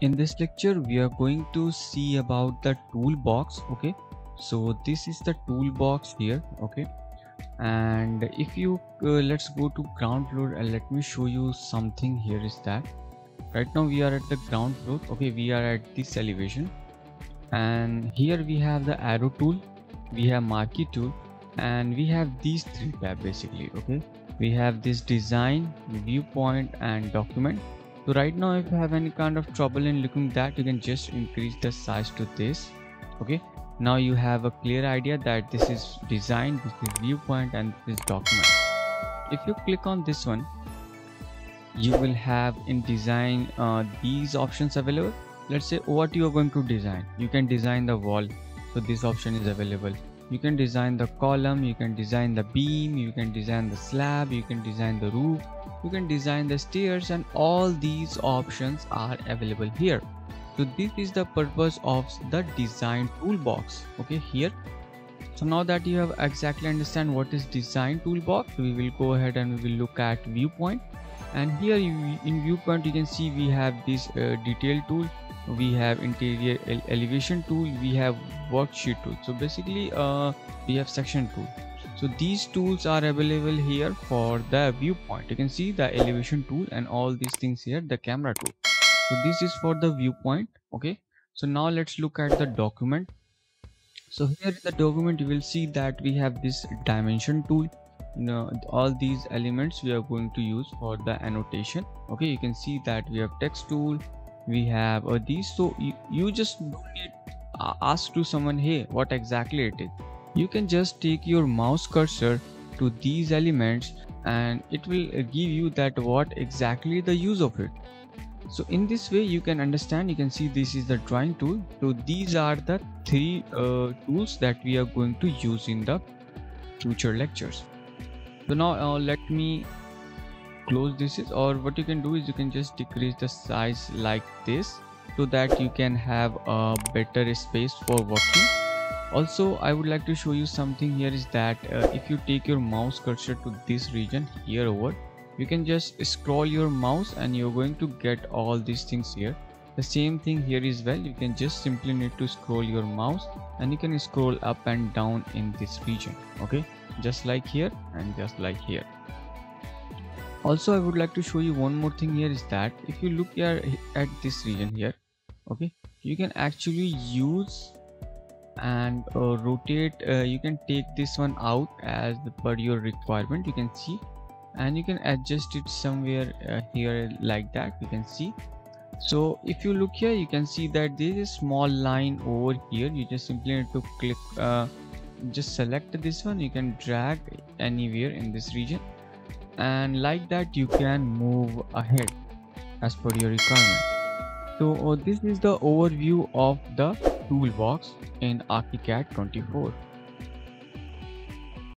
In this lecture we are going to see about the toolbox. Okay, so this is the toolbox here. Okay, and if you let's go to ground floor and let me show you something. Here is that right now we are at the ground floor. Okay, we are at this elevation, and here we have the arrow tool, we have marquee tool, and we have these three tabs basically. Okay, we have this design, viewpoint, and document. So right now if you have any kind of trouble in looking that, you can just increase the size to this. Okay, now you have a clear idea that this is design, this is viewpoint, and this is document. If you click on this one, you will have in design these options available. Let's say what you are going to design. You can design the wall, so this option is available. You can design the column, you can design the beam, you can design the slab, you can design the roof, you can design the stairs, and all these options are available here. So this is the purpose of the design toolbox. Okay, here. So now that you have exactly understand what is design toolbox, we will go ahead and we will look at viewpoint. And here in viewpoint you can see we have this detail tool, we have interior elevation tool, we have worksheet tool. So basically we have section tool. So these tools are available here for the viewpoint. You can see the elevation tool and all these things here, the camera tool. So this is for the viewpoint. Okay, so now let's look at the document. So here in the document you will see that we have this dimension tool. All these elements we are going to use for the annotation. Okay, you can see that we have text tool, we have these. So you just don't need ask to someone, hey, what exactly it is. You can just take your mouse cursor to these elements and it will give you that what exactly the use of it. So in this way you can understand. You can see this is the drawing tool. So these are the three tools that we are going to use in the future lectures. So now let me close this, or what you can do is you can just decrease the size like this so that you can have a better space for working. Also I would like to show you something here is that if you take your mouse cursor to this region here over, you can just scroll your mouse and you're going to get all these things here. The same thing here as well. You can just simply need to scroll your mouse and you can scroll up and down in this region. Okay, just like here and just like here. Also I would like to show you one more thing here is that if you look here at this region here, okay, you can actually use and rotate. You can take this one out as per your requirement. You can see, and you can adjust it somewhere here like that. You can see. So if you look here, you can see that there is a small line over here. You just simply need to click, just select this one. You can drag anywhere in this region, and like that you can move ahead as per your requirement. So this is the overview of the toolbox in ArchiCAD 24.